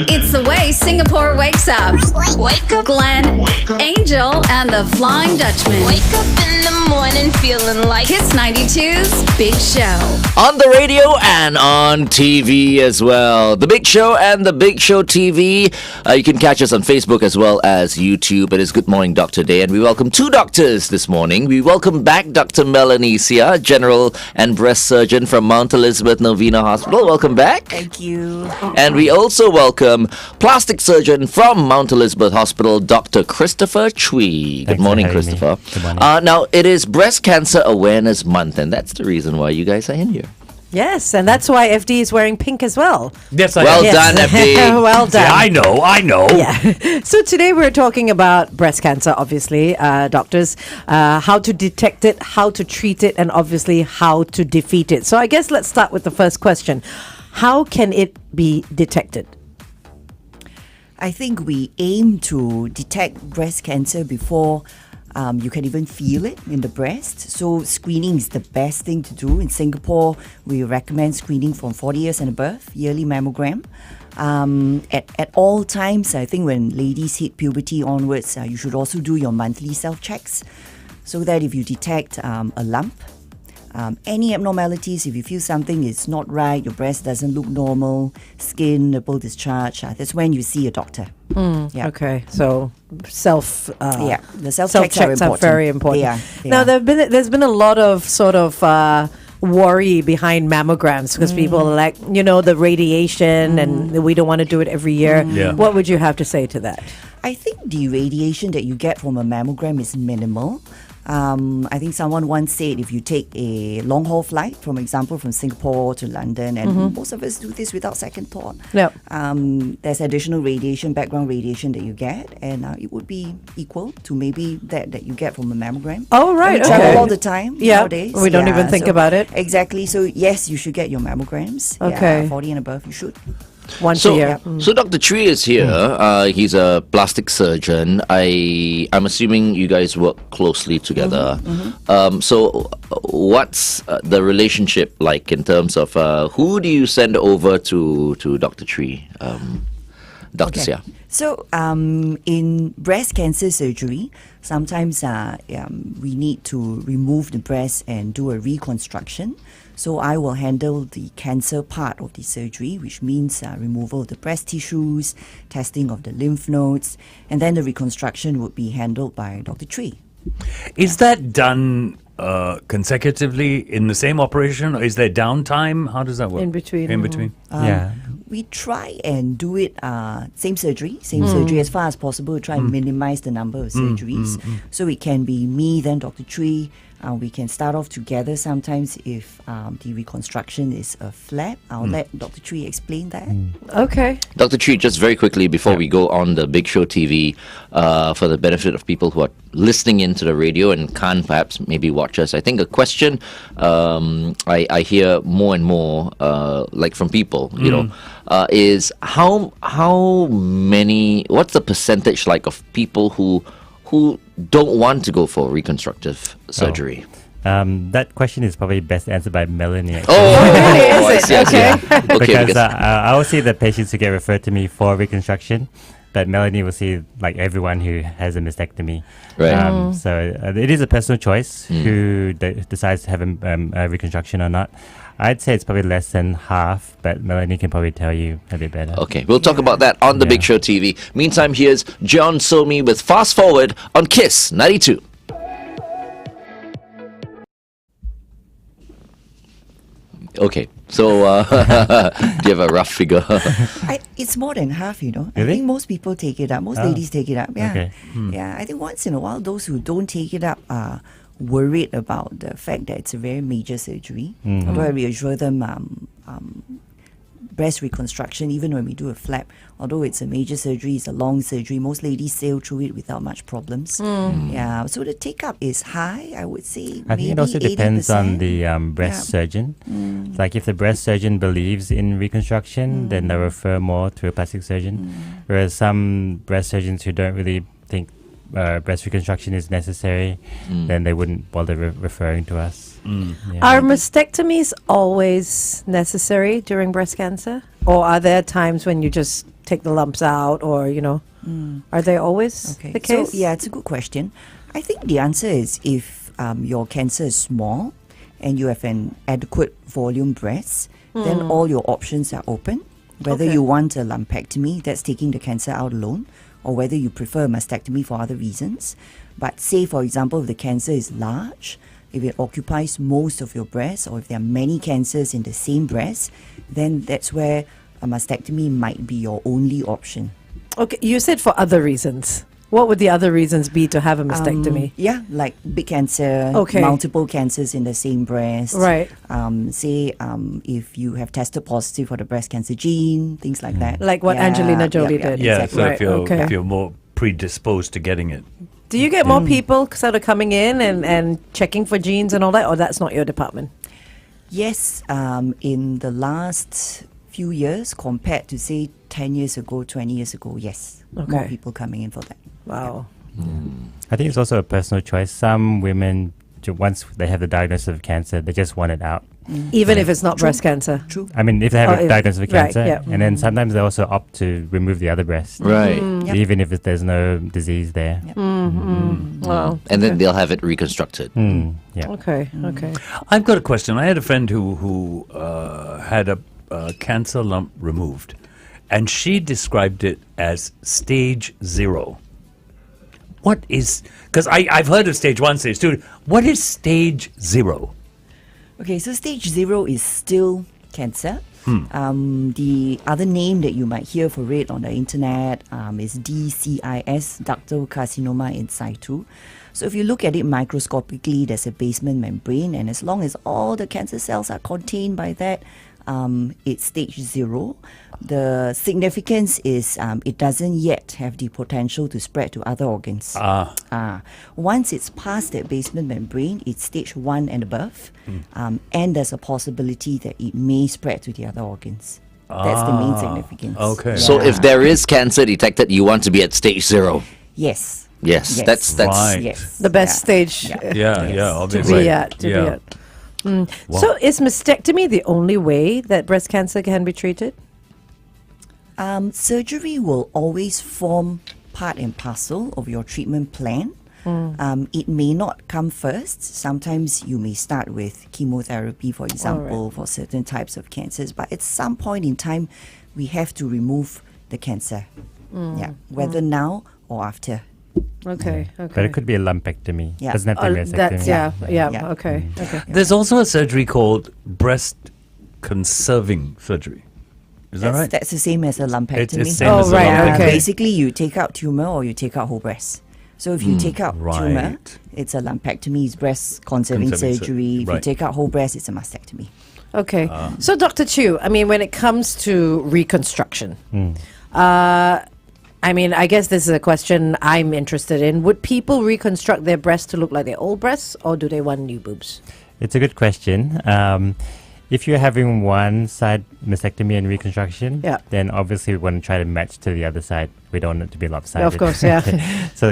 It's the way Singapore wakes up. Wake up, Glenn, Angel, and the Flying Dutchman. Wake up in the morning feeling like Kiss 92's Big Show. On the radio and on TV as well. The Big Show and the Big Show TV. You can catch us on Facebook as well as YouTube. It is Good Morning Doctor Day, and we welcome two doctors this morning. We welcome back Dr Melanie Seah, General and Breast Surgeon from Mount Elizabeth Novena Hospital. Welcome back. Thank you. And we also welcome plastic surgeon from Mount Elizabeth Hospital, Dr. Christopher Chui. Good morning, Christopher. Good morning. Now, it is Breast Cancer Awareness Month, and that's the reason why you guys are in here. Yes, and that's why FD is wearing pink as well. Yes, Well done, FD. Well done. Yeah, I know. Yeah. So today we're talking about breast cancer, obviously, doctors, how to detect it, how to treat it, and obviously how to defeat it. So I guess let's start with the first question. How can it be detected? I think we aim to detect breast cancer before you can even feel it in the breast. So screening is the best thing to do. In Singapore, we recommend screening from 40 years and above, yearly mammogram. At all times, I think when ladies hit puberty onwards, you should also do your monthly self-checks so that if you detect a lump, any abnormalities, if you feel something is not right, your breast doesn't look normal, skin, nipple discharge, that's when you see a doctor. Yeah. Okay, so the self-checks are very important. Yeah. Now, there's been a lot of sort of worry behind mammograms because people are like, the radiation and we don't want to do it every year. Yeah. What would you have to say to that? I think the radiation that you get from a mammogram is minimal. I think someone once said if you take a long-haul flight, for example, from Singapore to London, and most of us do this without second thought, Yep. There's additional radiation, background radiation that you get, and it would be equal to maybe that you get from a mammogram. Oh, right. We travel Okay. all the time nowadays. We don't even think about it. Exactly. So, yes, you should get your mammograms. Okay. Yeah, 40 and above, you should. Once a year. So Dr. Chui is here. He's a plastic surgeon. I'm assuming you guys work closely together. So what's the relationship like in terms of who do you send over to Dr. Chui? Dr. Seah. So, in breast cancer surgery, sometimes we need to remove the breast and do a reconstruction. So, I will handle the cancer part of the surgery, which means removal of the breast tissues, testing of the lymph nodes, and then the reconstruction would be handled by Dr. Chui. Is that done consecutively in the same operation, or is there downtime? How does that work? In between. In between. Yeah. We try and do it same surgery as far as possible. Try and minimize the number of surgeries. So it can be me, then Dr. Chui. We can start off together sometimes if the reconstruction is a flap. I'll let Dr. Chui explain that. Okay. Dr. Chui, just very quickly before we go on the Big Show TV, for the benefit of people who are listening into the radio and can't perhaps maybe watch us, I think a question I hear more and more, like from people, is what's the percentage like of people who don't want to go for reconstructive surgery? That question is probably best answered by Melanie. Actually. Really? Is it? Yes, Okay. yeah. Okay, Because I will see the patients who get referred to me for reconstruction, but Melanie will see like everyone who has a mastectomy. Right. So it is a personal choice who decides to have a reconstruction or not. I'd say it's probably less than half, but Melanie can probably tell you a bit better. Okay, we'll talk about that on the Big Show TV. Meantime, here's John Somi with Fast Forward on Kiss 92. Okay, so do you have a rough figure? It's more than half, I Really? think most people take it up. Most ladies take it up. Yeah. Okay. Yeah, I think once in a while, those who don't take it up are worried about the fact that it's a very major surgery. Although I reassure them breast reconstruction, even when we do a flap, although it's a major surgery, it's a long surgery, most ladies sail through it without much problems. Yeah, so the take-up is high, I would say. I think it also depends on the breast surgeon. Like if the breast surgeon believes in reconstruction, then they'll refer more to a plastic surgeon. Whereas some breast surgeons who don't really think breast reconstruction is necessary, then they wouldn't bother referring to us. Yeah. Are mastectomies always necessary during breast cancer? Or are there times when you just take the lumps out or, are they always the case? So, yeah, it's a good question. I think the answer is if your cancer is small and you have an adequate volume breast, then all your options are open. Whether you want a lumpectomy, that's taking the cancer out alone, or whether you prefer a mastectomy for other reasons. But say, for example, if the cancer is large, if it occupies most of your breast, or if there are many cancers in the same breast, then that's where a mastectomy might be your only option. Okay, you said for other reasons. What would the other reasons be to have a mastectomy? Yeah, like big cancer, multiple cancers in the same breast. Right. Say if you have tested positive for the breast cancer gene, things like that. Like what Angelina Jolie did. Yeah, exactly. so if you're more predisposed to getting it. Do you get more people sort of coming in and checking for genes and all that, or that's not your department? Yes, in the last few years compared to say 10 years ago, 20 years ago, yes. More Okay. people coming in for that. Wow. I think it's also a personal choice. Some women, once they have the diagnosis of cancer, they just want it out. Even if it's not breast cancer. True. I mean, if they have Oh, a diagnosis of right, cancer, yeah. and then sometimes they also opt to remove the other breast, Right. Yep. even if there's no disease there. Yep. Wow. And then they'll have it reconstructed. Yeah. Okay. Okay. I've got a question. I had a friend who had a cancer lump removed, and she described it as stage 0. What is, because I've heard of stage 1, stage 2. What is stage 0? Okay, so stage 0 is still cancer. The other name that you might hear for it on the internet is DCIS, ductal carcinoma in situ. So if you look at it microscopically, there's a basement membrane, and as long as all the cancer cells are contained by that, it's stage 0. The significance is it doesn't yet have the potential to spread to other organs. Once it's past that basement membrane, it's stage 1 and above, and there's a possibility that it may spread to the other organs. That's the main significance. Okay. So if there is cancer detected, you want to be at stage 0. Yes. Yes, Yes. that's Right. Yes. The best Yeah. stage Yeah. Yeah, Yes. to obviously. be at. To be at. Wow. So is mastectomy the only way that breast cancer can be treated? Surgery will always form part and parcel of your treatment plan. It may not come first. Sometimes you may start with chemotherapy, for example, for certain types of cancers. But at some point in time, we have to remove the cancer. Yeah, whether now or after. Okay. But Okay. it could be a lumpectomy. Yeah. Doesn't have to be a That's mastectomy. yeah. Okay. Okay. There's also a surgery called breast conserving surgery. Is that right? That's the same as a lumpectomy. It's same as a right, lumpectomy. okay. Basically, you take out tumor or you take out whole breast. So if you take out tumor, Right. it's a lumpectomy, it's breast conserving Conserving surgery. If you right. take out whole breast, it's a mastectomy. Okay. So, Dr. Chu, I mean, when it comes to reconstruction, I mean, I guess this is a question I'm interested in. Would people reconstruct their breasts to look like their old breasts, or do they want new boobs? It's a good question. If you're having one side mastectomy and reconstruction, Yeah. then obviously we want to try to match to the other side. We don't want it to be lopsided. Of course, yeah. So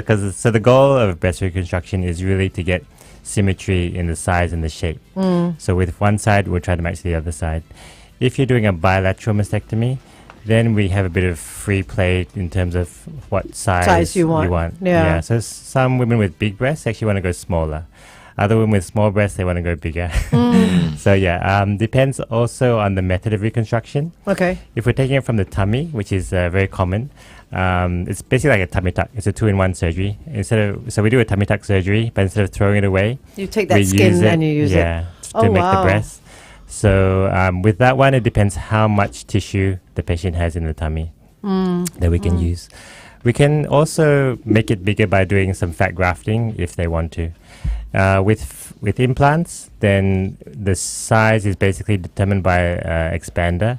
the goal of breast reconstruction is really to get symmetry in the size and the shape. So with one side, we'll try to match the other side. If you're doing a bilateral mastectomy, then we have a bit of free play in terms of what size you want. Yeah. Yeah. So some women with big breasts actually want to go smaller. Other women with small breasts, they want to go bigger. So depends also on the method of reconstruction. Okay. If we're taking it from the tummy, which is very common, it's basically like a tummy tuck. It's a 2-in-1 surgery. So we do a tummy tuck surgery, but instead of throwing it away, You take that we skin use it, and you use it. to Oh, make wow. the breast. So with that one, it depends how much tissue the patient has in the tummy that we can use. We can also make it bigger by doing some fat grafting if they want to. With implants, then the size is basically determined by expander,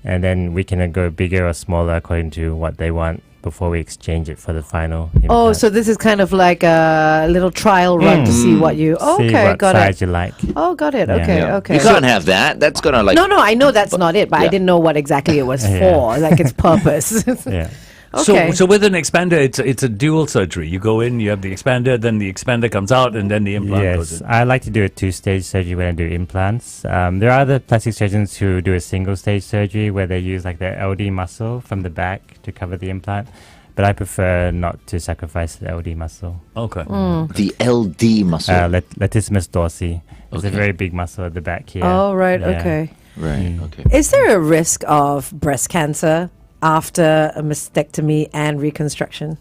and then we can go bigger or smaller according to what they want before we exchange it for the final implant. Oh, so this is kind of like a little trial run to see what you. See Okay, what got size it. you like. Oh, got it. Yeah. Okay, Yeah. okay. You can't have that. That's gonna like. No, I know that's not it, but I Yeah. didn't know what exactly it was Yeah. for, like its purpose. Yeah. Okay. So with an expander, it's a dual surgery. You go in, you have the expander, then the expander comes out, and then the implant goes Yes, in. I like to do a two-stage surgery when I do implants. There are other plastic surgeons who do a single-stage surgery where they use like the LD muscle from the back to cover the implant. But I prefer not to sacrifice the LD muscle. Okay. The LD muscle. Latissimus dorsi. It's a Okay. very big muscle at the back here. Oh, right. Yeah. Okay. Right. Okay. Is there a risk of breast cancer after a mastectomy and reconstruction?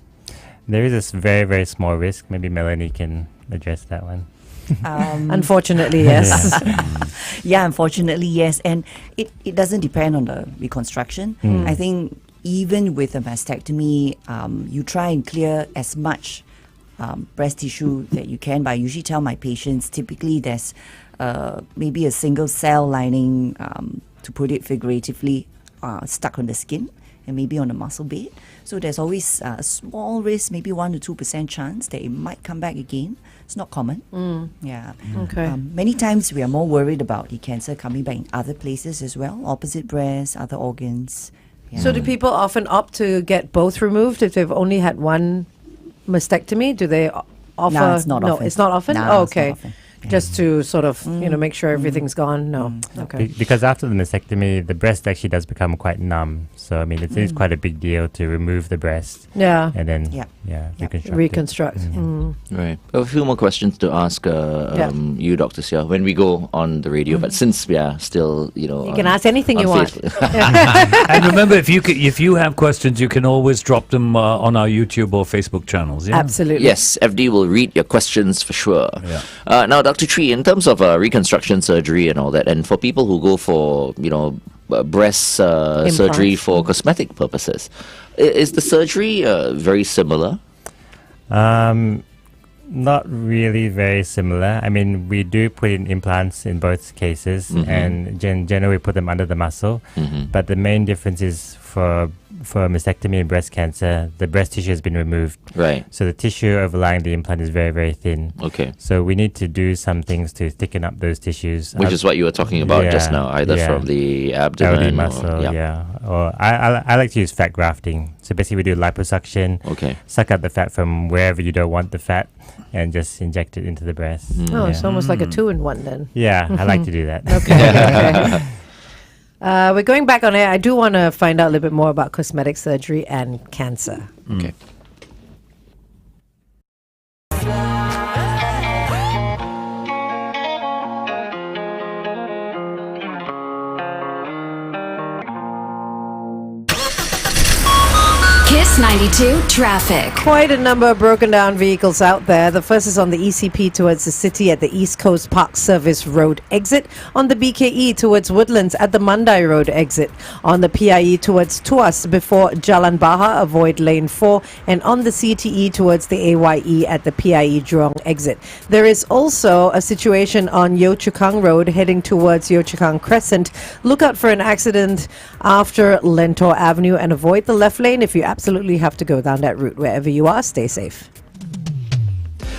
There is this very, very small risk. Maybe Melanie can address that one. Unfortunately, yes. Yeah, unfortunately, yes. And it doesn't depend on the reconstruction. I think even with a mastectomy, you try and clear as much breast tissue that you can. But I usually tell my patients, typically there's maybe a single cell lining, to put it figuratively, stuck on the skin and maybe on the muscle bed. So there's always a small risk, maybe 1 to 2% chance that it might come back again. It's not common. Yeah. Okay. Many times we are more worried about the cancer coming back in other places as well, opposite breast, other organs. Yeah. So do people often opt to get both removed if they've only had one mastectomy? Do they offer? No, it's not no, often. it's not often. No, Oh, it's not okay. often. Just to sort of make sure everything's gone. No. Okay. Because after the mastectomy, the breast actually does become quite numb. So, I mean, it is quite a big deal to remove the breast Yeah. and then, Yeah. reconstruct it. Reconstruct. Right. A few more questions to ask you, Dr. Seah, when we go on the radio. But since we are still, You can ask anything you want. And remember, if you have questions, you can always drop them on our YouTube or Facebook channels. Yeah. Absolutely. Yes, FD will read your questions for sure. Yeah. Now, Dr. Chui, in terms of reconstruction surgery and all that, and for people who go for, breast surgery for cosmetic purposes, is the surgery very similar? Not really very similar. I mean, we do put in implants in both cases, and generally we put them under the muscle. But the main difference is for mastectomy and breast cancer, the breast tissue has been removed. Right. So the tissue overlying the implant is very, very thin. Okay. So we need to do some things to thicken up those tissues. Which is what you were talking about just now, either from the abdomen LD muscle, or, Or I like to use fat grafting. So basically we do liposuction, Okay. suck out the fat from wherever you don't want the fat and just inject it into the breast. Oh, yeah. it's almost like a 2-in-1 then. Yeah, I like to do that. Okay. We're going back on air. I do want to find out a little bit more about cosmetic surgery and cancer. Okay. Kiss 92 traffic. Quite a number of broken down vehicles out there. The first is on the ECP towards the city at the East Coast Park Service Road exit. On the BKE towards Woodlands at the Mandai Road exit. On the PIE towards Tuas before Jalan Baha, avoid lane 4. And on the CTE towards the AYE at the PIE Jurong exit. There is also a situation on Yio Chu Kang Road heading towards Yio Chu Kang Crescent. Look out for an accident after Lentor Avenue and avoid the left lane if you absolutely have to go down that route. Wherever you are, stay safe.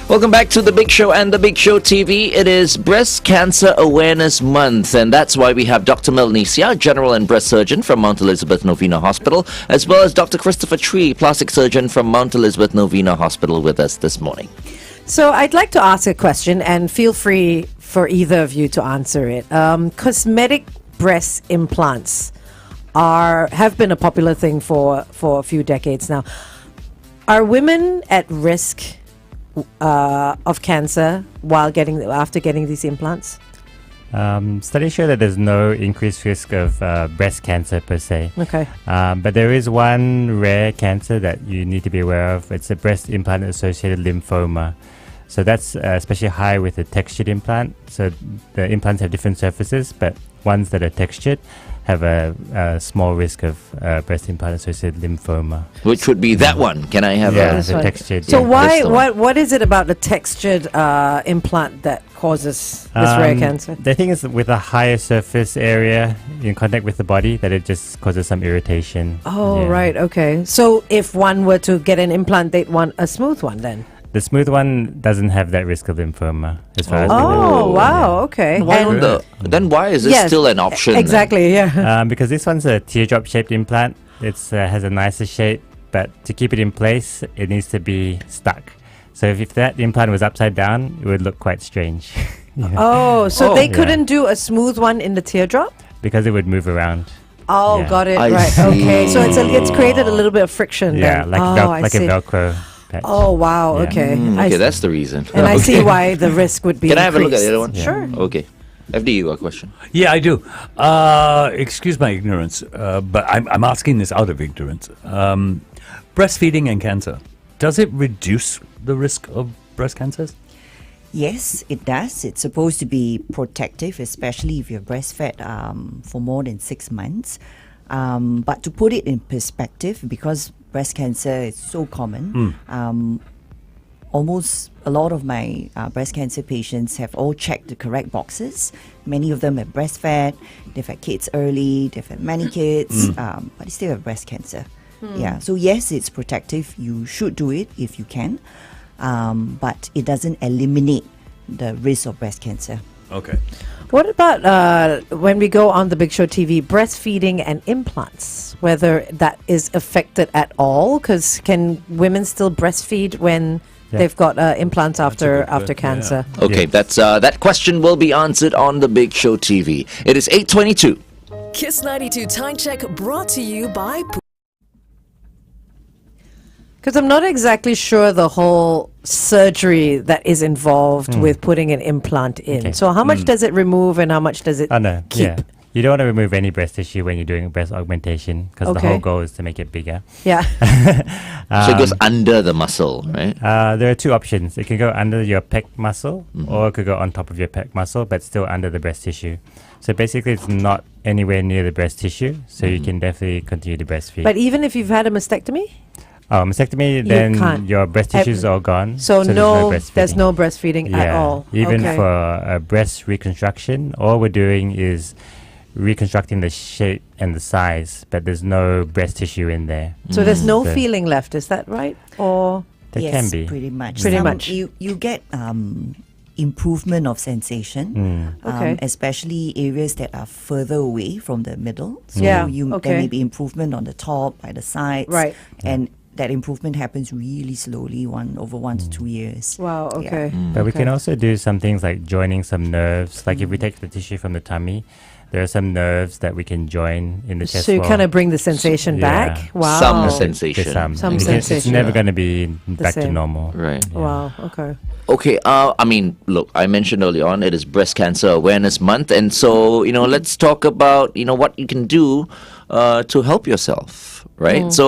Welcome back to The Big Show and The Big Show TV. It is Breast Cancer Awareness Month, and that's why we have Dr. Melanie Seah, General and Breast Surgeon from Mount Elizabeth Novena Hospital, as well as Dr. Christopher Chui, Plastic Surgeon from Mount Elizabeth Novena Hospital with us this morning. So I'd like to ask a question, and feel free for either of you to answer it. Cosmetic breast implants have been a popular thing for a few decades now. Are women at risk of cancer after getting these implants? Studies show that there's no increased risk of breast cancer per se. Okay. But there is one rare cancer that you need to be aware of. It's a breast implant-associated lymphoma. So that's especially high with a textured implant. So the implants have different surfaces, but ones that are textured have a small risk of breast implant-associated lymphoma. Which would be that one. Can I have This the one. textured. So That's the one. what is it about the textured implant that causes this rare cancer? The thing is, with a higher surface area in contact with the body, that it just causes some irritation. Oh, Yeah. right. Okay. So if one were to get an implant, they'd want a smooth one then? The smooth one doesn't have that risk of lymphoma, as far as we know. Oh, wow. Okay. Why And- then why is this Yes, still an option? Exactly, yeah. Because this one's a teardrop-shaped implant. It has a nicer shape, but to keep it in place, it needs to be stuck. So if that implant was upside down, it would look quite strange. Oh, so they Yeah. couldn't do a smooth one in the teardrop? Because it would move around. Oh, Yeah. got it. I Right. see. Okay. So it's created a little bit of friction. Yeah, then. like, I like a see. Velcro patch. Oh wow. Yeah. Okay. I Okay, see. that's the reason. And I see Okay. why the risk would be. Can I have a look at the increased. other one? Sure. Okay. FD, you got a question? Yeah, I do. Excuse my ignorance, but I'm asking this out of ignorance. Breastfeeding and cancer, does it reduce the risk of breast cancers? Yes, it does. It's supposed to be protective, especially if you're breastfed for more than 6 months. But to put it in perspective, because breast cancer is so common, almost a lot of my breast cancer patients have all checked the correct boxes. Many of them have breastfed, they've had kids early, they've had many kids, but they still have breast cancer. Yeah, so yes, it's protective. You should do it if you can, but it doesn't eliminate the risk of breast cancer. Okay. What about when we go on the Big Show TV, breastfeeding and implants? Whether that is affected at all? Because can women still breastfeed when they've got implants after good point, cancer? Okay, that's that question will be answered on the Big Show TV. It is 8:22. Kiss 92 Time Check brought to you by Because I'm not exactly sure the whole surgery that is involved with putting an implant in. Okay. So how much does it remove and how much does it Oh no, keep? yeah. You don't want to remove any breast tissue when you're doing breast augmentation because the Okay. whole goal is to make it bigger. Yeah. So it goes under the muscle, right? There are two options. It can go under your pec muscle or it could go on top of your pec muscle but still under the breast tissue. So basically it's not anywhere near the breast tissue, so you can definitely continue to breastfeed. But even if you've had a mastectomy? Mastectomy, You then can't. your breast tissues are gone. So no, breastfeeding. there's no breastfeeding at all. Even Okay. for breast reconstruction, all we're doing is reconstructing the shape and the size, but there's no breast tissue in there. So there's no So- feeling left, is that right? Or There yes, can be. pretty much. Pretty much. You get improvement of sensation, Okay. especially areas that are further away from the middle. So Yeah, there okay. may be improvement on the top, by the sides, Right. and that improvement happens really slowly, over 1 to 2 years. wow, Yeah. okay. But we can Okay. also do some things like joining some nerves. Like if we take the tissue from the tummy, there are some nerves that we can join in the chest So you wall. kind of bring the sensation Yeah. back. Wow. Some There's sensation. Some It's sensation. never going to be back to same. normal. Right. Wow. Okay. Okay, I mean, look, I mentioned early on it is Breast Cancer Awareness Month, and so, let's talk about, what you can do to help yourself, right? So,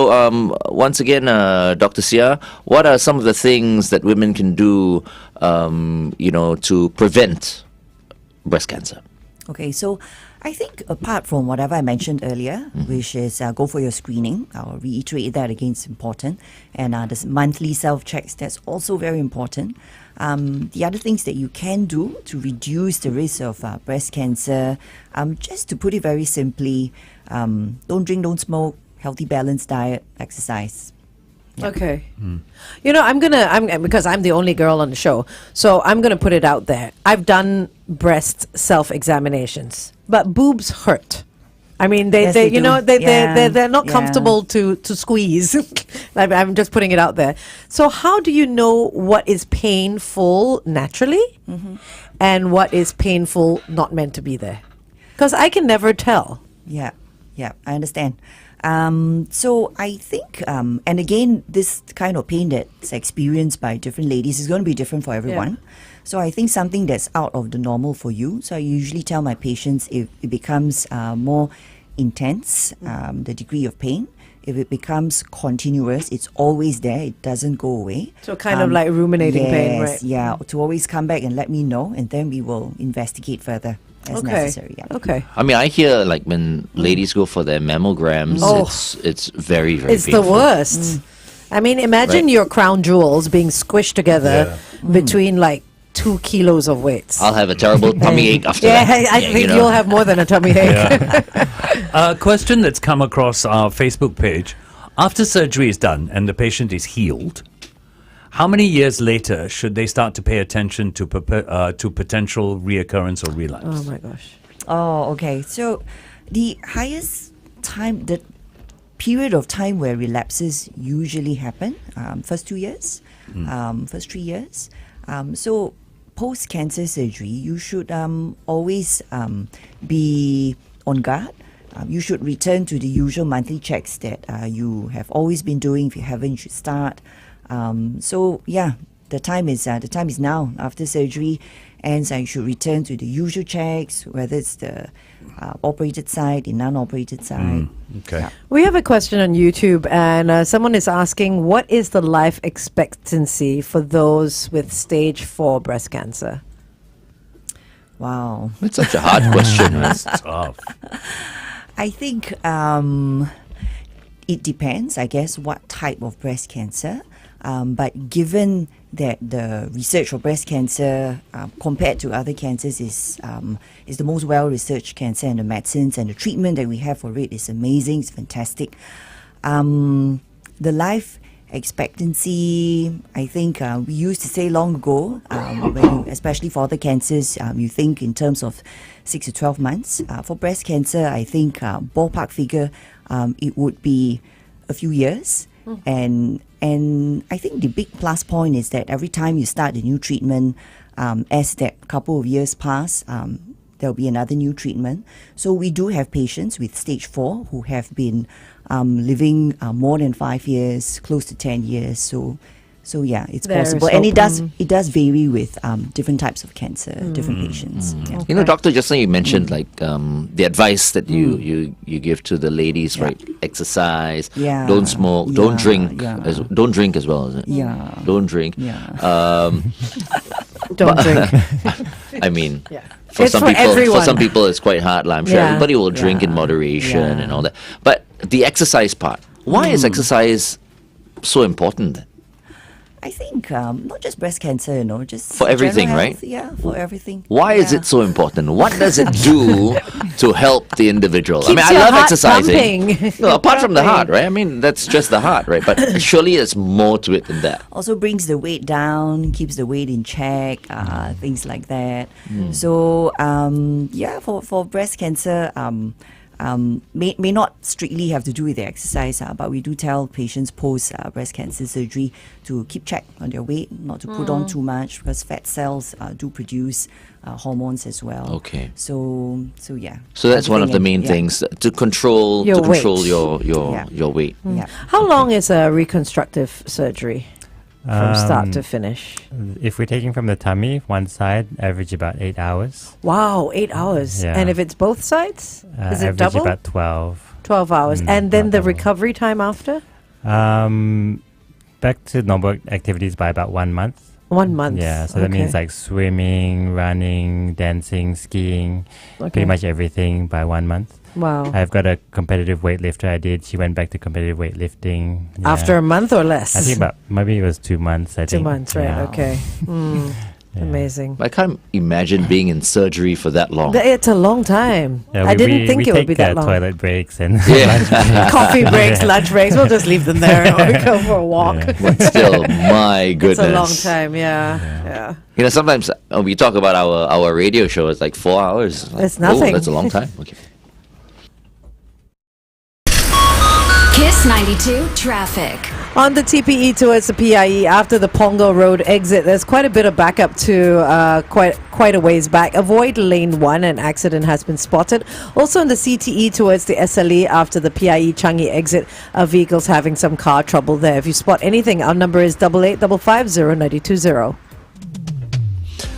once again, Dr. Seah, what are some of the things that women can do, to prevent breast cancer? Okay, so I think apart from whatever I mentioned earlier, which is go for your screening, I'll reiterate that again, it's important. And this monthly self-checks, that's also very important. The other things that you can do to reduce the risk of breast cancer, just to put it very simply, don't drink, don't smoke, healthy balanced diet, exercise. Okay. I'm because I'm the only girl on the show, so I'm gonna put it out there. I've done breast self-examinations, but boobs hurt. I mean, Yes, they do. they're not Yeah. comfortable to squeeze. I'm just putting it out there. So how do you know what is painful naturally, and what is painful not meant to be there? Because I can never tell. Yeah, I understand. So I think, and again, this kind of pain that's experienced by different ladies is going to be different for everyone. So I think something that's out of the normal for you. So I usually tell my patients if it becomes more intense, the degree of pain. If it becomes continuous, it's always there. It doesn't go away. So kind of like ruminating pain, Yes, right? yeah. To always come back and let me know, and then we will investigate further as necessary. Yeah. Okay. I mean, I hear like when ladies go for their mammograms, Oh. it's very, very It's painful. the worst. I mean, imagine Right. your crown jewels being squished together between like 2 kilos of weights. I'll have a terrible tummy ache after yeah, that. I think you'll have more than a tummy ache. A question that's come across our Facebook page. After surgery is done and the patient is healed, how many years later should they start to pay attention to potential reoccurrence or relapse? Oh my gosh. Oh, okay. So the highest time that period of time where relapses usually happen, first 2 years, first 3 years. So post-cancer surgery, you should always be on guard. You should return to the usual monthly checks that you have always been doing. If you haven't, you should start. So yeah, the time is now after surgery, and so you should return to the usual checks, whether it's the operated side, the non-operated side. Okay. We have a question on YouTube, and someone is asking, what is the life expectancy for those with stage 4 breast cancer? Wow. It's such a hard question. Right? It's tough. I think it depends, I guess, what type of breast cancer. But given that the research for breast cancer, compared to other cancers, is the most well-researched cancer, and the medicines and the treatment that we have for it is amazing. It's fantastic. The life expectancy, I think we used to say long ago, especially for other cancers, you think in terms of 6 to 12 months. For breast cancer, I think ballpark figure, it would be a few years. And I think the big plus point is that every time you start a new treatment, as that couple of years pass, there'll be another new treatment. So we do have patients with stage 4 who have been living more than 5 years, close to 10 years. So yeah, it's There possible, is and hope. it does vary with different types of cancer, different patients. Yeah. You know, doctor, just now you mentioned like the advice that you give to the ladies, right? Exercise, Yeah. don't smoke, don't Yeah, drink, yeah. don't drink as well, is it? Yeah. Don't drink. Yeah. Don't drink. I mean, Yeah. for It's some for people, everyone. it's quite hard. Like, I'm sure Yeah. everybody will drink in Yeah. moderation Yeah. and all that. But the exercise part, why is exercise so important? I think not just breast cancer, just For everything, general right? health, yeah, for everything. Why is Yeah. it so important? What does it do to help the individual? Keeps I your love heart exercising. pumping. No, apart from the Pumping. heart, right? I mean, that's just the heart, right? But surely there's more to it than that. Also brings the weight down, keeps the weight in check, things like that. So yeah, for breast cancer, may not strictly have to do with the exercise, but we do tell patients post breast cancer surgery to keep check on their weight, not to put on too much, because fat cells do produce hormones as well. Okay. So yeah. So that's one of the Everything main yeah. things to control Your weight. your Yeah. weight. Yeah. How long is a reconstructive surgery from start to Um, finish? If we're taking from the tummy, one side, average about 8 hours. Wow, 8 hours. Yeah. And if it's both sides, is it Average double? about 12. 12 hours. And then about the double. recovery time after? Back to normal activities by about 1 month. 1 month. Yeah, so that means Okay. like swimming, running, dancing, skiing, Okay. pretty much everything by 1 month. Wow. I've got a competitive weightlifter I did. She went back to competitive weightlifting. Yeah. After a month or less? I think about, maybe it was 2 months, I 2 think. months, right? Yeah. Okay. Mm, Yeah. Amazing. I can't imagine being in surgery for that long. It's a long time. Yeah, I didn't think we it would be take, that long. toilet breaks and Yeah. lunch breaks. Coffee breaks, lunch breaks. We'll just leave them there and we go for a walk. Yeah. But still, my goodness. It's a long time, yeah. You know, sometimes we talk about our radio show. It's like 4 hours. Like, It's nothing. Oh, that's a long time. Okay. Kiss 92 traffic. On the TPE towards the PIE after the Pongo Road exit, there's quite a bit of backup to quite a ways back. Avoid lane 1, an accident has been spotted. Also on the CTE towards the SLE after the PIE Changi exit, vehicles having some car trouble there. If you spot anything, our number is 885550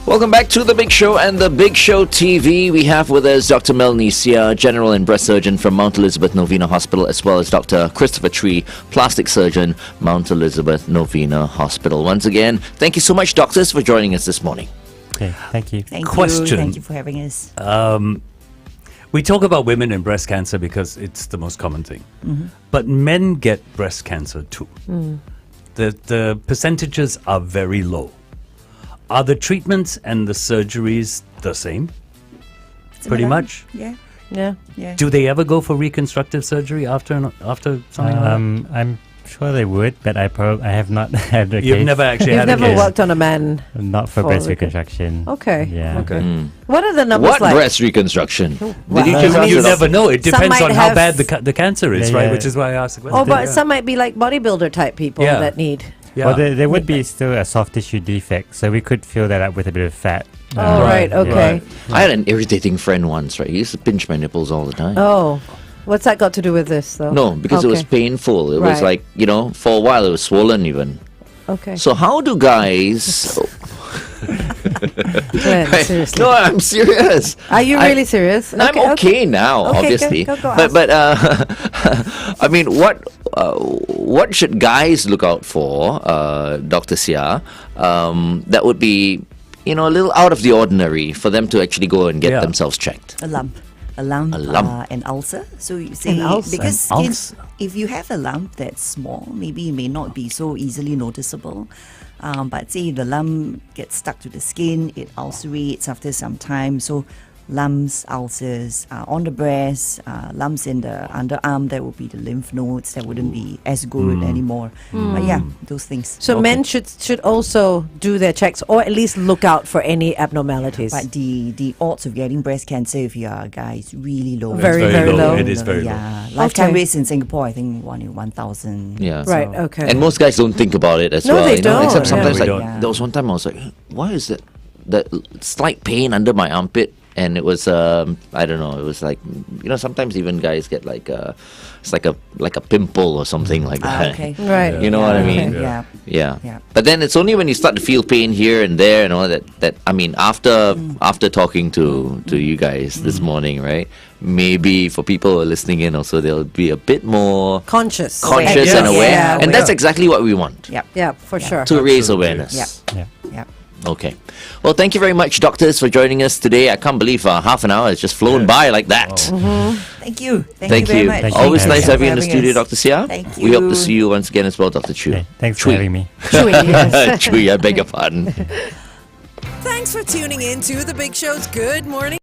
Welcome back to The Big Show and The Big Show TV. We have with us Dr. Melanie Seah, General and Breast Surgeon from Mount Elizabeth Novena Hospital, as well as Dr. Christopher Chui, Plastic Surgeon, Mount Elizabeth Novena Hospital. Once again, thank you so much, doctors, for joining us this morning. Okay, thank you. Thank Question. you. Thank you for having us. We talk about women and breast cancer because it's the most common thing. But men get breast cancer too. The percentages are very low. Are the treatments and the surgeries the same? Pretty Similar? much. Yeah. Yeah. Yeah. Do they ever go for reconstructive surgery after something like that? I'm sure they would, but I have not had a You've case. never actually You've had a never case. worked on a man. Not for for breast recon- reconstruction. Okay. Yeah. Okay. What are the numbers What like? breast reconstruction? Wow. Did you I just mean, ask You it never up? know. It Some depends might on how have- bad the cancer is, Yeah, right? yeah. Which is why I asked the question. Oh, but some might be like bodybuilder type people Yeah. that need. Yeah. Well, there would be still a soft tissue defect, so we could fill that up with a bit of fat. Oh, Right, right. Okay. right. I had an irritating friend once, right? He used to pinch my nipples all the time. Oh, what's that got to do with this, though? No, because it was Okay. painful. It was Right. like, for a while it was swollen even. Okay. So how do guys... Glenn, seriously. No, I'm serious. Are you really serious? I'm okay now, Okay, obviously. go but I mean, what should guys look out for, Dr. Seah? That would be, a little out of the ordinary for them to actually go and get Yeah. themselves checked. A lump, an ulcer. So you say An ulcer. because An skin, ulcer. if you have a lump that's small, maybe it may not be so easily noticeable. But say the lump gets stuck to the skin, it ulcerates after some time. So lumps, ulcers on the breast, lumps in the underarm, that would be the lymph nodes. That wouldn't be as good anymore. But yeah, those things. So men should also do their checks or at least look out for any abnormalities. But the odds of getting breast cancer if you are a guy is really low. Very, It's very low. It is very low. Yeah, lifetime Okay. rates in Singapore, I think 1 in 1,000. Yeah. Right, So- okay. And most guys don't think about it as No, well. they don't. Except Yeah. sometimes, We like, don't. there was one time I was like, why is that slight pain under my armpit? And it was, I don't know, it was like, sometimes even guys get like, it's like a pimple or something like that. okay. Right. You know what I Okay. mean? Yeah. Yeah. Yeah. But then it's only when you start to feel pain here and there and all that I mean, after talking to you guys this morning, right? Maybe for people who are listening in also, they'll be a bit more Conscious. conscious Yeah. and aware. Yeah, and aware. that's exactly what we want. Yep. Yeah, for sure. To raise Absolutely. awareness. Yep. Yeah. Yep. Okay. Well, thank you very much, doctors, for joining us today. I can't believe half an hour has just flown by like that. Thank you. Thank very you. much. Thank you. Always nice Thank you having you in the for studio, having Dr. Seah. Thank We hope to you. see you once again as well, Dr. Chu. Okay. Thanks Chui. for having me. Chui, yes. Chui, I beg your pardon. Thanks for tuning in to The Big Show's Good Morning.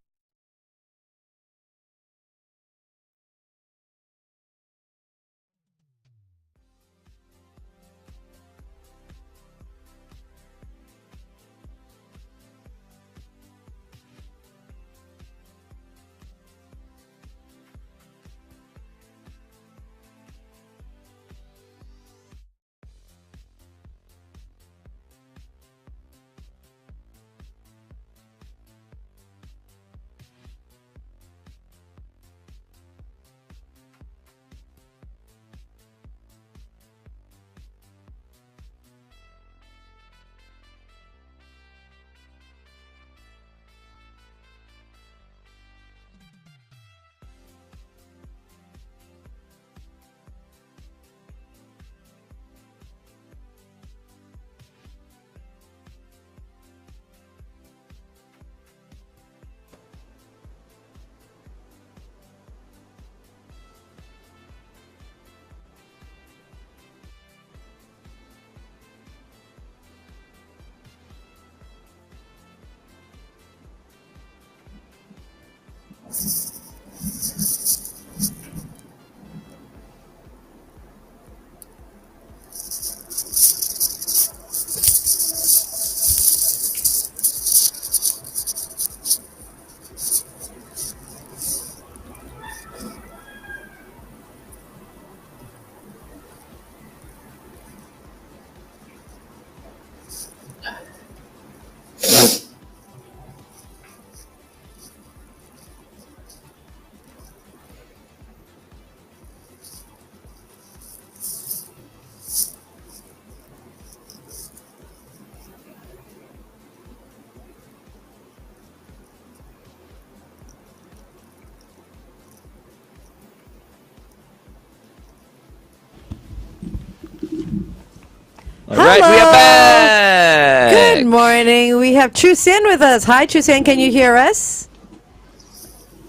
All right, we are back. Good morning. We have Chu Xian with us. Hi, Chu Xian. Can you hear us?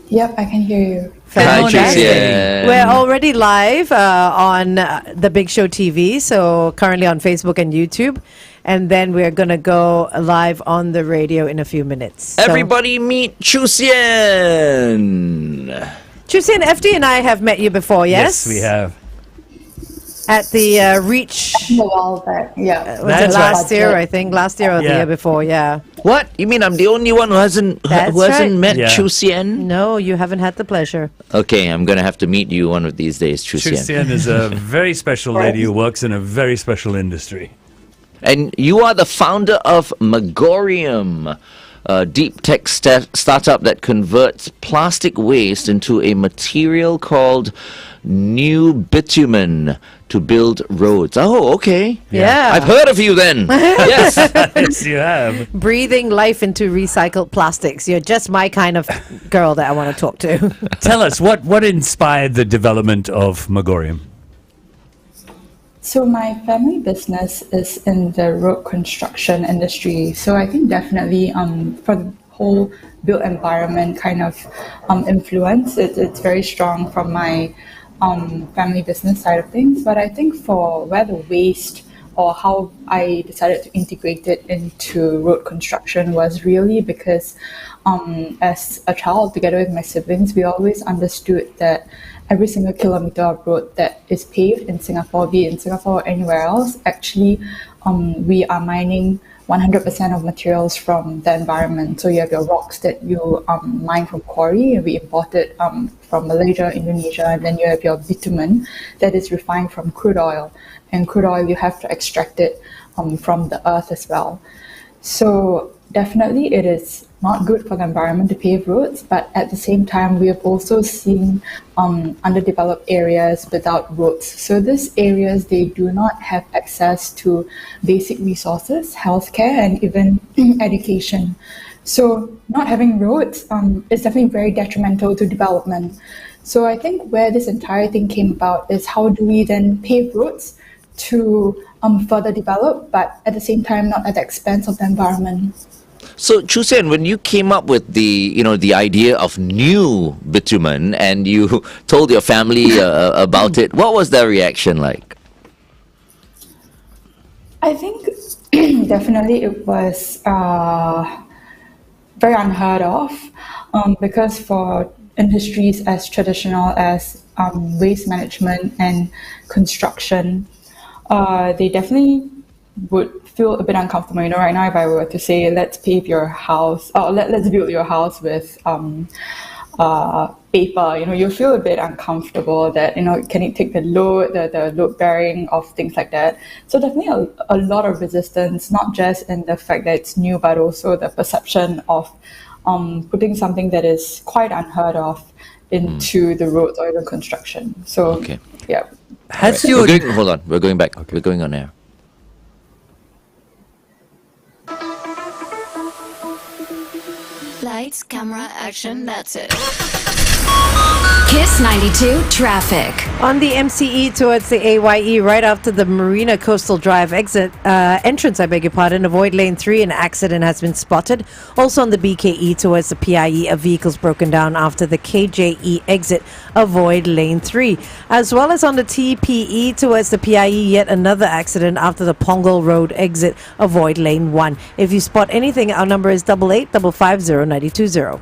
Yep, I can hear you. Hi, Fantastic. Chuxian. We're already live on The Big Show TV, so currently on Facebook and YouTube. And then we're going to go live on the radio in a few minutes. So, Everybody meet Chuxian. Chu Xian, FD and I have met you before, yes? Yes, we have. at the Reach A while back, yeah. was it That's right. last year, I think. Last year or the Yeah. year before, yeah. What? You mean I'm the only one who hasn't That's right. met Yeah. Chuxian? No, you haven't had the pleasure. Okay, I'm gonna have to meet you one of these days, Chuxian. Chuxian is a very special lady who works in a very special industry. And you are the founder of Magorium, a deep tech startup that converts plastic waste into a material called new bitumen to build roads. Oh, okay. Yeah. I've heard of you then. Yes. Yes, you have. Breathing life into recycled plastics. You're just my kind of girl that I want to talk to. Tell us, what inspired the development of Magorium? So my family business is in the road construction industry. So I think definitely for the whole built environment kind of influence, it's very strong from my family business side of things. But I think for where the waste or how I decided to integrate it into road construction was really because as a child, together with my siblings, we always understood that every single kilometer of road that is paved in Singapore, be it in Singapore or anywhere else, actually we are mining 100% of materials from the environment. So you have your rocks that you mine from quarry, and we import it from Malaysia, Indonesia, and then you have your bitumen that is refined from crude oil. And crude oil, you have to extract it from the earth as well. So definitely it is not good for the environment to pave roads, but at the same time, we have also seen underdeveloped areas without roads. So these areas, they do not have access to basic resources, healthcare, and even education. So not having roads is definitely very detrimental to development. So I think where this entire thing came about is how do we then pave roads to further develop, but at the same time, not at the expense of the environment. So, Chuxian, when you came up with the idea of new bitumen and you told your family about it, what was their reaction like? I think definitely it was very unheard of because for industries as traditional as waste management and construction, they definitely would feel a bit uncomfortable. Right now, if I were to say, let's pave your house, or let's build your house with paper, you feel a bit uncomfortable that, can it take the load, the load bearing of things like that. So definitely a lot of resistance, not just in the fact that it's new, but also the perception of putting something that is quite unheard of into the roads or even construction. So, Okay. yeah. Has Hold on, we're going back. Okay. We're going on air. Lights, camera, action, that's it. Kiss 92 traffic. On the MCE towards the AYE, right after the Marina Coastal Drive entrance, avoid lane 3. An accident has been spotted. Also on the BKE towards the PIE, a vehicle's broken down after the KJE exit, avoid lane 3. As well as on the TPE towards the PIE, yet another accident after the Pongal Road exit, avoid lane 1. If you spot anything, our number is 88550920.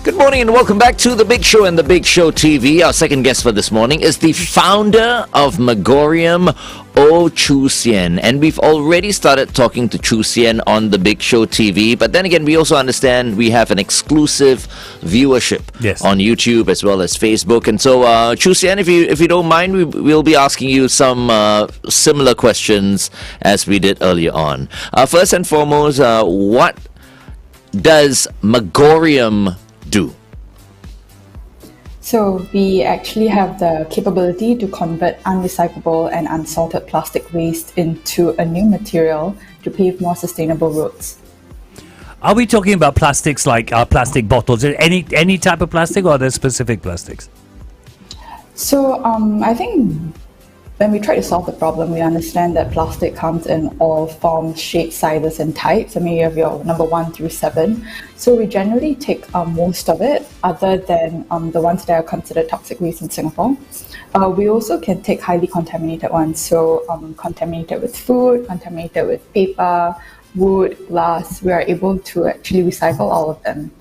Good morning and welcome back to The Big Show and The Big Show TV. Our second guest for this morning is the founder of Magorium, Oh Chu Xian. And we've already started talking to Chuxian on The Big Show TV. But then again, we also understand we have an exclusive viewership on YouTube as well as Facebook. And so, Chuxian, if you don't mind, we'll be asking you some similar questions as we did earlier on. First and foremost, what does Magorium do? So we actually have the capability to convert unrecyclable and unsorted plastic waste into a new material to pave more sustainable roads. Are we talking about plastics like plastic bottles? Any type of plastic, or are there specific plastics? So I think when we try to solve the problem, we understand that plastic comes in all forms, shapes, sizes, and types. I mean, you have your number 1 through 7. So we generally take most of it, other than the ones that are considered toxic waste in Singapore. We also can take highly contaminated ones, so contaminated with food, contaminated with paper, wood, glass. We are able to actually recycle all of them.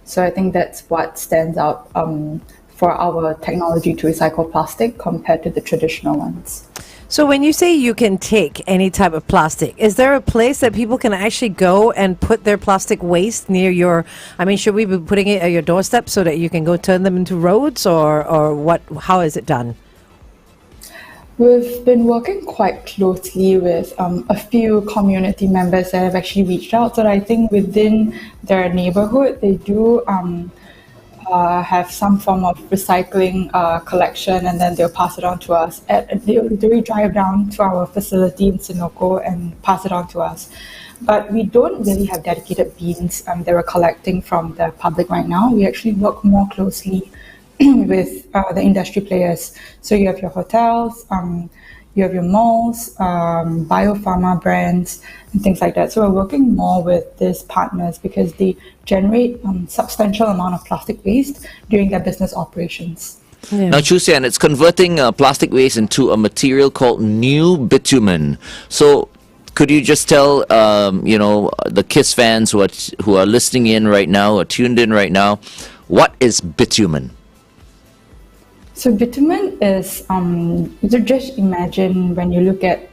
So I think that's what stands out for our technology to recycle plastic compared to the traditional ones. So when you say you can take any type of plastic, is there a place that people can actually go and put their plastic waste near your, I mean, should we be putting it at your doorstep so that you can go turn them into roads, or what, how is it done? We've been working quite closely with a few community members that have actually reached out. So I think within their neighborhood, they do have some form of recycling collection, and then they'll pass it on to us. They'll drive down to our facility in Singapore and pass it on to us. But we don't really have dedicated bins that we're collecting from the public right now. We actually work more closely with the industry players. So you have your hotels, you have your malls, biopharma brands, and things like that. So we're working more with these partners because they generate substantial amount of plastic waste during their business operations. Yeah. Now, Chuxian, it's converting plastic waste into a material called new bitumen. So, could you just tell, the KISS fans who are listening in right now, or tuned in right now, what is bitumen? So bitumen is, so just imagine when you look at,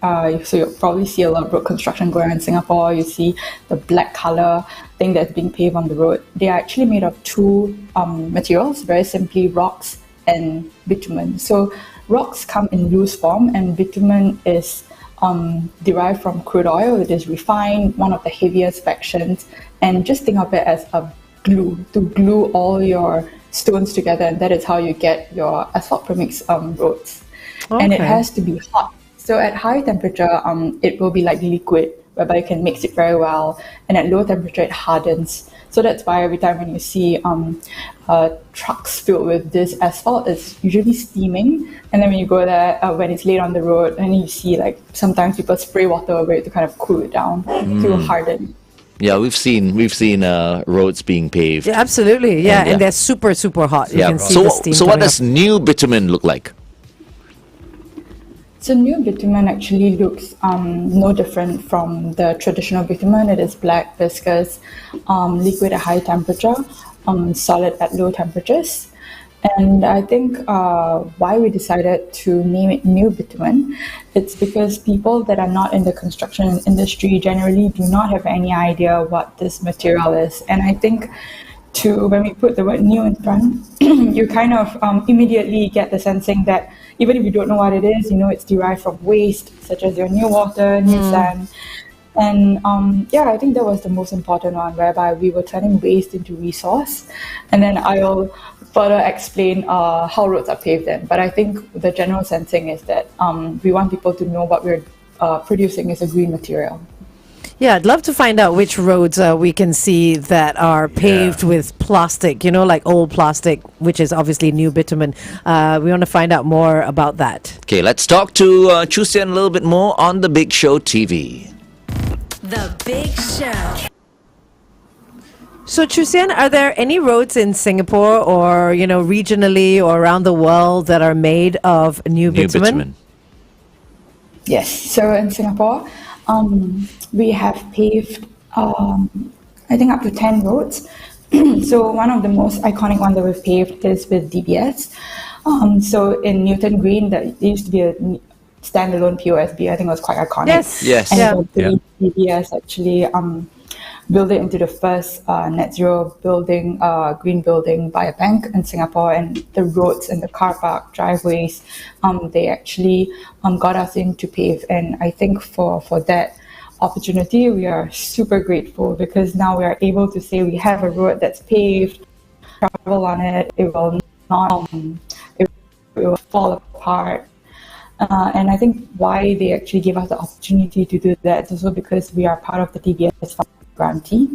so you'll probably see a lot of road construction going on in Singapore. You see the black color thing that's being paved on the road. They are actually made of two materials, very simply rocks and bitumen. So rocks come in loose form, and bitumen is derived from crude oil. It is refined, one of the heaviest fractions, and just think of it as a glue, to glue all your stones together, and that is how you get your asphalt premix roads. Okay. And it has to be hot. So at high temperature, it will be like liquid, whereby you can mix it very well, and at low temperature it hardens. So that's why every time when you see trucks filled with this asphalt, it's usually steaming, and then when you go there, when it's laid on the road, and you see like sometimes people spray water over it to kind of cool it down to harden. Yeah, we've seen roads being paved. Yeah, absolutely. Yeah, And, and they're super, super hot. You Yeah. can see So, the steam so what coming does up. new bitumen look like? So new bitumen actually looks no different from the traditional bitumen. It is black, viscous, liquid at high temperature, solid at low temperatures. And I think why we decided to name it new bitumen, it's because people that are not in the construction industry generally do not have any idea what this material is. And I think when we put the word new in front, you kind of immediately get the sensing that even if you don't know what it is, you know it's derived from waste, such as your new water, new sand. And I think that was the most important one, whereby we were turning waste into resource. And then I'll further explain how roads are paved then. But I think the general sensing is that we want people to know what we're producing is a green material. Yeah, I'd love to find out which roads we can see that are paved with plastic, like old plastic, which is obviously new bitumen. We want to find out more about that. Okay, let's talk to Chuxian a little bit more on The Big Show TV. The Big Show. So, Chuxian, are there any roads in Singapore or, regionally or around the world that are made of new bitumen? Yes, so in Singapore, we have paved, I think, up to 10 roads. So one of the most iconic ones that we've paved is with DBS. So in Newton Green, there used to be a standalone POSB. I think it was quite iconic. Yes. And Yeah. so DBS actually built it into the first net zero building, green building by a bank in Singapore. And the roads and the car park driveways, they actually got us in to pave. And I think for that opportunity, we are super grateful, because now we are able to say we have a road that's paved, travel on it, it will not, it will fall apart. And I think why they actually gave us the opportunity to do that is also because we are part of the DBS grantee.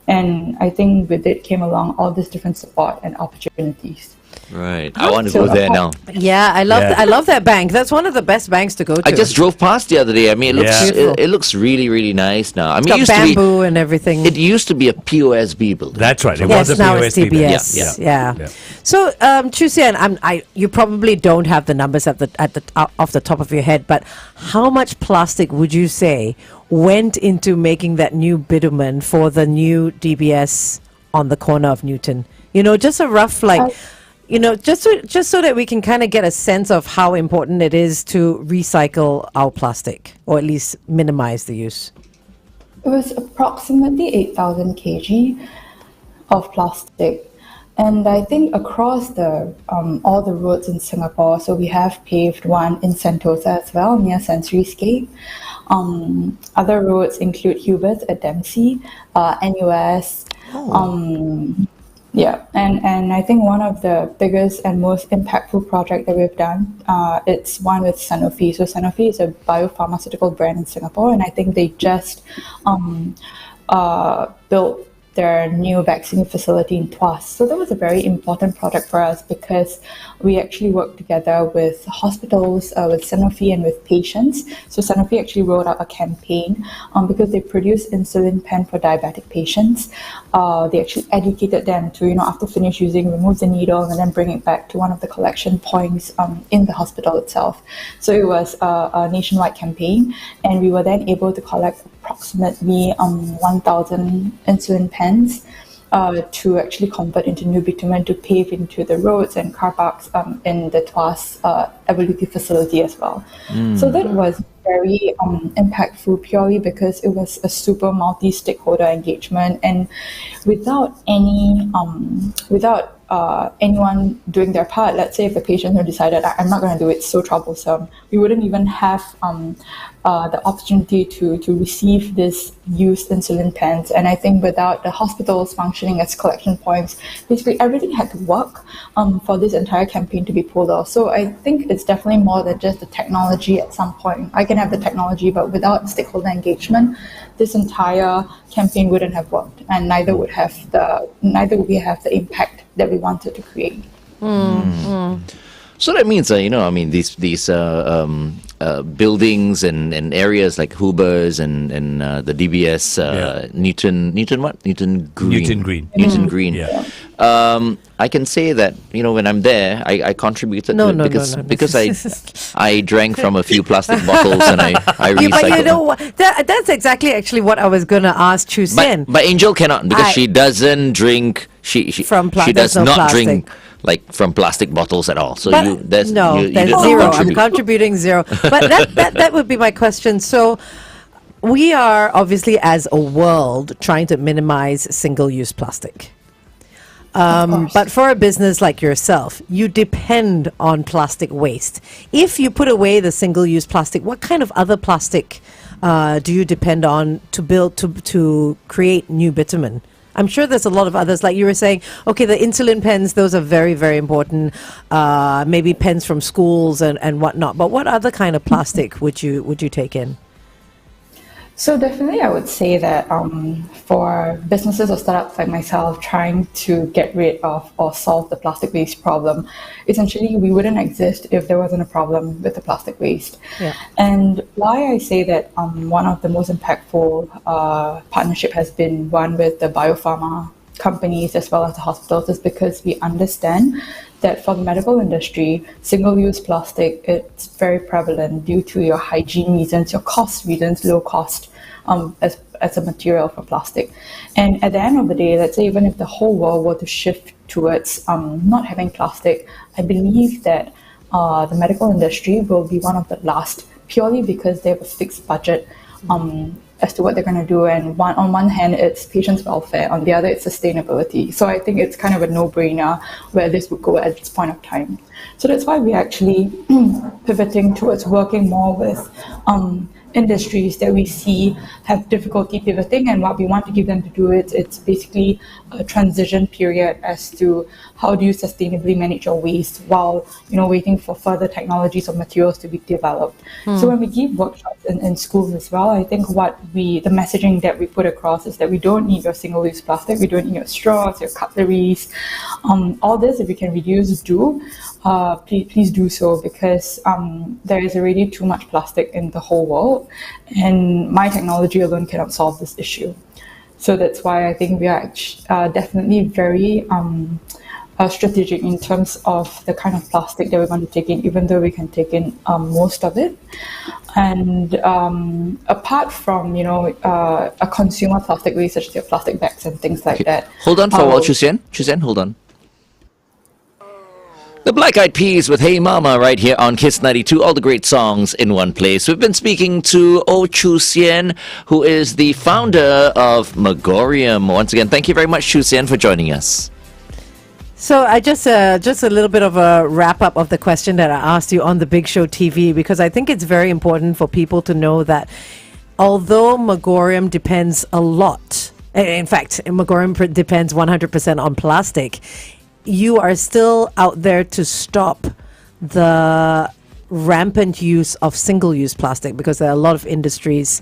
And I think with it came along all this different support and opportunities. Right. I want to go there now. Yeah, I love that bank. That's one of the best banks to go to. I just drove past the other day. I mean, it looks really, really nice now. I mean, It's got bamboo and everything. It used to be a POSB building. That's right. It Yes, was a now it's POSB then. DBS. Yeah. So, Chuxian, you probably don't have the numbers off the top of your head, but how much plastic would you say went into making that new bitumen for the new DBS on the corner of Newton? Just a rough just so that we can kind of get a sense of how important it is to recycle our plastic, or at least minimize the use. It was approximately 8,000 kg of plastic. And I think across the all the roads in Singapore, so we have paved one in Sentosa as well, near Sensoryscape. Other roads include Hubert's at Dempsey, NUS. And I think one of the biggest and most impactful project that we've done, it's one with Sanofi. So Sanofi is a biopharmaceutical brand in Singapore, and I think they just built their new vaccine facility in Tuas. So that was a very important project for us because we actually worked together with hospitals, with Sanofi and with patients. So Sanofi actually rolled out a campaign because they produce insulin pen for diabetic patients. They actually educated them to, after finish using, remove the needle and then bring it back to one of the collection points in the hospital itself. So it was a nationwide campaign, and we were then able to collect approximately 1,000 insulin pens to actually convert into new bitumen to pave into the roads and car parks in the Tuas evolutive facility as well. So that was very impactful purely because it was a super multi-stakeholder engagement, and without anyone doing their part, let's say if the patient who decided I'm not going to do it, it's so troublesome, we wouldn't even have the opportunity to receive this used insulin pens. And I think without the hospitals functioning as collection points, basically everything had to work for this entire campaign to be pulled off. So I think it's definitely more than just the technology at some point. I can have the technology, but without stakeholder engagement, this entire campaign wouldn't have worked, and neither would we have the impact that we wanted to create. So that means, these buildings and areas like Huber's and the DBS Newton Green. Yeah. I can say that when I'm there, I contributed No. because I drank from a few plastic bottles and I recycled. But you know what? That's exactly actually what I was going to ask Chuxian. But Angel cannot because she doesn't drink. She does not drink like from plastic bottles at all. So there's you zero. I'm contributing zero. But that would be my question. So we are obviously as a world trying to minimize single-use plastic. But for a business like yourself, you depend on plastic waste. If you put away the single-use plastic, what kind of other plastic do you depend on to create new bitumen? I'm sure there's a lot of others, like you were saying. Okay, the insulin pens; those are very, very important. Maybe pens from schools and whatnot. But what other kind of plastic would you take in? So definitely, I would say that for businesses or startups like myself trying to get rid of or solve the plastic waste problem, essentially we wouldn't exist if there wasn't a problem with the plastic waste. Yeah. And why I say that one of the most impactful partnership has been one with the biopharma companies as well as the hospitals is because we understand that for the medical industry, single-use plastic, it's very prevalent due to your hygiene reasons, your cost reasons, low cost as a material for plastic. And at the end of the day, let's say even if the whole world were to shift towards not having plastic, I believe that the medical industry will be one of the last, purely because they have a fixed budget as to what they're going to do, and on one hand it's patients' welfare, on the other it's sustainability. So I think it's kind of a no-brainer where this would go at this point of time. So that's why we're actually pivoting towards working more with industries that we see have difficulty pivoting, and what we want to give them to do it's basically a transition period as to how do you sustainably manage your waste while waiting for further technologies or materials to be developed. So when we give workshops in schools as well, I think the messaging that we put across is that we don't need your single-use plastic, we don't need your straws, your cutleries, all this. If you can reduce, please do so, because there is already too much plastic in the whole world, and my technology alone cannot solve this issue. So that's why I think we are definitely very strategic in terms of the kind of plastic that we want to take in, even though we can take in most of it. And apart from a consumer plastic waste such as your plastic bags and things like that. Hold on for a while, Chuxian, hold on. The Black Eyed Peas with Hey Mama right here on Kiss 92. All the great songs in one place. We've been speaking to Oh Chu Xian, who is the founder of Magorium. Once again, thank you very much, Chu Xian, for joining us. So I just a little bit of a wrap up of the question that I asked you on the Big Show TV, because I think it's very important for people to know that although Magorium depends a lot, in fact, Magorium depends 100% on plastic, you are still out there to stop the rampant use of single-use plastic, because there are a lot of industries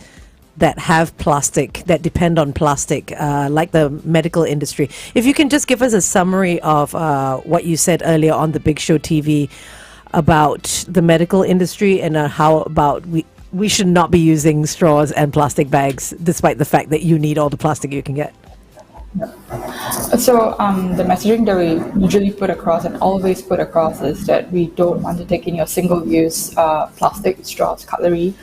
that have plastic, that depend on plastic, like the medical industry. If you can just give us a summary of what you said earlier on the Big Show TV about the medical industry, and how about we should not be using straws and plastic bags, despite the fact that you need all the plastic you can get. So the messaging that we usually put across and always put across is that we don't want to take in your single-use plastic straws, cutlery.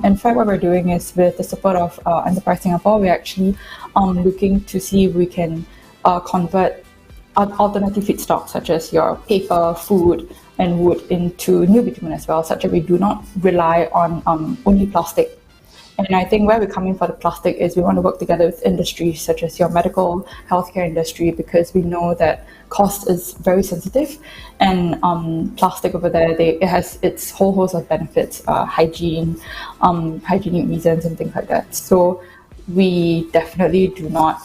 In fact, what we're doing is, with the support of Enterprise Singapore, we're actually looking to see if we can convert alternative feedstocks such as your paper, food, and wood into new bitumen as well, such that we do not rely on only plastic. And I think where we're coming for the plastic is we want to work together with industries such as your medical, healthcare industry, because we know that cost is very sensitive, and plastic over there, it has its whole host of benefits, hygiene, hygienic reasons and things like that. So we definitely do not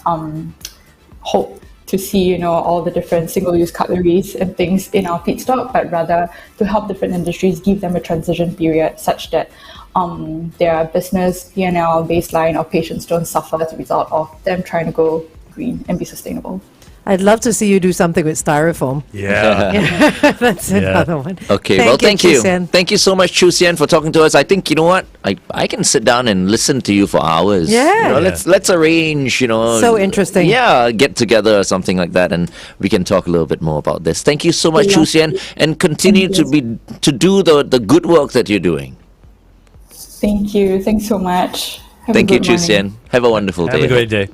hope to see, all the different single-use cutleries and things in our feedstock, but rather to help different industries, give them a transition period such that their business, P&L, baseline, or patients don't suffer as a result of them trying to go green and be sustainable. I'd love to see you do something with styrofoam. Yeah. That's another one. Okay, thank you. Thank you so much, Chu Xian, for talking to us. I think, you know what? I can sit down and listen to you for hours. Yeah. Let's arrange, So interesting. Yeah, get together or something like that, and we can talk a little bit more about this. Thank you so much, Chu Xian, and continue to do the good work that you're doing. Thank you. Thanks so much. Thank you, Chu Xian. Have a wonderful day. Have a great day.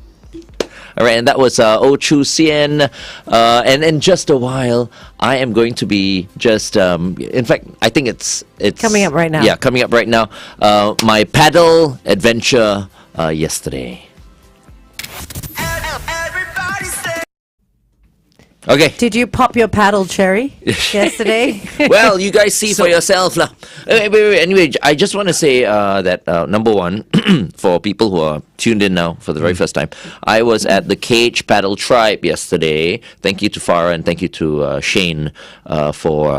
All right, and that was Oh Chu Xian. And in just a while, I am going to be just, in fact, I think it's coming up right now. Yeah, coming up right now. My padel adventure yesterday. Okay. Did you pop your paddle cherry yesterday? Well, you guys see for yourself lah. Wait. Anyway, I just want to say that number one, for people who are tuned in now for the very first time, I was at the Cage Paddle Tribe yesterday. Thank you to Farah and thank you to Shane for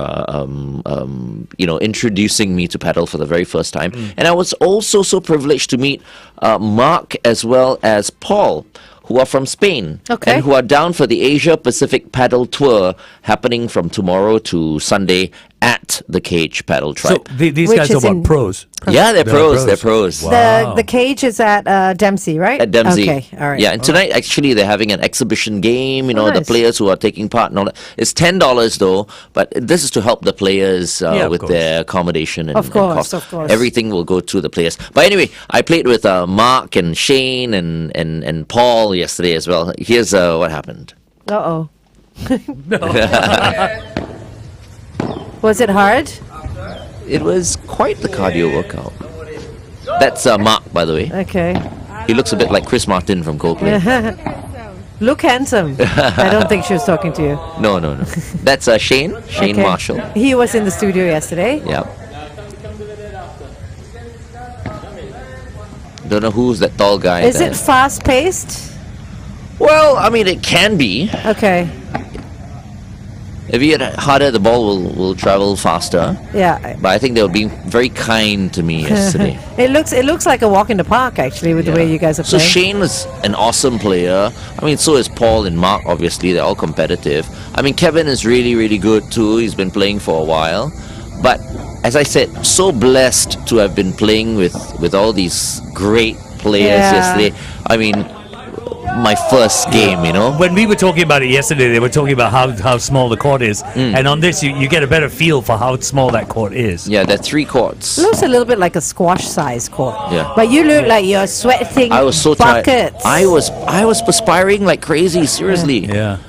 introducing me to paddle for the very first time. And I was also so privileged to meet Mark as well as Paul, who are from Spain, and who are down for the Asia Pacific Paddle Tour happening from tomorrow to Sunday at the Cage Paddle Tribe. So these Which guys are is what, in- pros? Yeah, they're pros. They're pros. Wow. The cage is at Dempsey, right? At Dempsey. Okay, all right. Yeah, and tonight actually they're having an exhibition game. The nice. players who are taking part and all that. It's $10 though, but this is to help the players with course. their accommodation and Of course, cost. of course. Everything will go to the players. But anyway, I played with Mark and Shane and Paul yesterday as well. Here's what happened. Uh-oh. Was it hard? It was quite the cardio workout. That's Mark, by the way. Okay. He looks a bit like Chris Martin from Coldplay. Look handsome. I don't think she was talking to you. No. That's Shane Okay. Marshall. He was in the studio yesterday. Yeah. Don't know who's that tall guy. Is there. it fast paced? Well, I mean, it can be. Okay. If you hit harder, the ball will travel faster. Yeah. But I think they were being very kind to me yesterday. It looks like a walk in the park, actually, with the way you guys are So playing. Shane is an awesome player. I mean, so is Paul and Mark, obviously. They're all competitive. I mean, Kevin is really, really good too. He's been playing for a while. But as I said, so blessed to have been playing with all these great players yesterday. I mean, my first game, When we were talking about it yesterday, they were talking about how small the court is. And on this, you get a better feel for how small that court is. Yeah, there are 3 courts. Looks a little bit like a squash size court. Yeah. But you look like you're sweating I was so tired. buckets. I was perspiring like crazy, seriously. Yeah.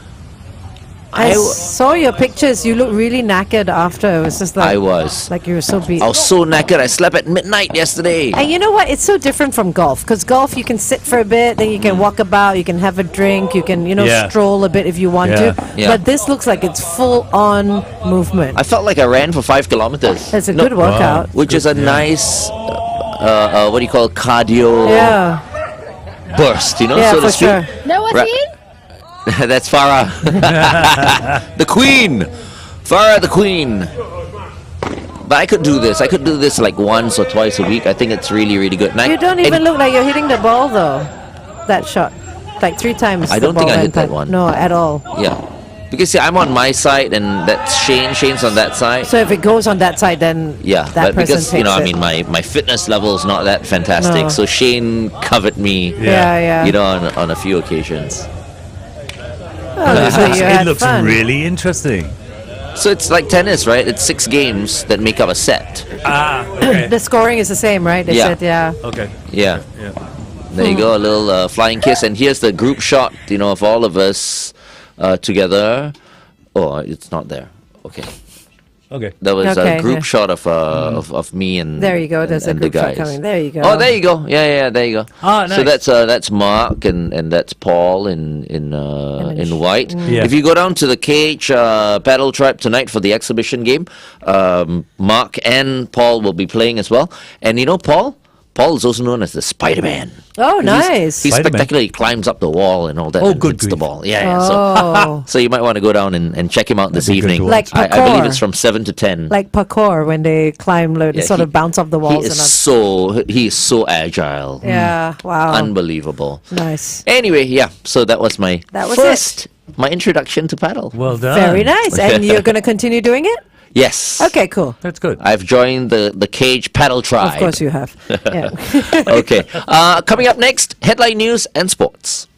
I saw your pictures. You look really knackered after. It was just like I was. like you were so beat. I was so knackered. I slept at midnight yesterday. And you know what? It's so different from golf because golf you can sit for a bit, then you can walk about, you can have a drink, you can Yeah. stroll a bit if you want to. Yeah. But this looks like it's full on movement. I felt like I ran for 5 kilometers. It's a good workout. Which is a nice, what do you call cardio Yeah, burst, yeah, so to for speak. sure. That was Ra- it? That's Farah. The Queen. Farah the Queen. But I could do this. I could do this like once or twice a week. I think it's really, really good. You don't even look like you're hitting the ball though. That shot, like 3 times. I the don't think ball I hit went that one. No, at all. Yeah. Because see, I'm on my side and that's Shane. Shane's on that side. So if it goes on that side, then Yeah, that but person because takes I it. mean, my fitness level is not that fantastic, No. so Shane covered me. Yeah. On a few occasions. Oh, so you it had looks fun. really interesting. So it's like tennis, right? It's 6 games that make up a set. Okay. The scoring is the same, right? They Yeah. said, yeah. Okay. Yeah. Yeah. There you go, a little flying kiss, and here's the group shot, of all of us together. Oh, it's not there. Okay, Okay. that was Okay, a group yeah. shot of me and There you go. There's a and the group shot guys. coming. There you go. Oh, there you go. Yeah, there you go. Ah, So nice. that's Mark and that's Paul in white. Yeah. If you go down to the cage paddle tribe tonight for the exhibition game, Mark and Paul will be playing as well. And Paul is also known as the Spider-Man. Oh, 'Cause nice. He Spider-Man. spectacularly climbs up the wall and all that. Oh, and good hits the grief. ball. Yeah. Oh. So you might want to go down and check him out this That'd be good evening. to Like I believe parkour. it's from 7 to 10. Like parkour when they climb, they Yeah, sort of bounce off the walls. He is so agile. Yeah, wow. Unbelievable. Nice. Anyway, yeah. So that was my That was first, my introduction to paddle. Well done. Very nice. And you're going to continue doing it? Yes. Okay, cool. That's good. I've joined the cage paddle tribe. Of course you have. Yeah. Okay. Coming up next, headline news and sports.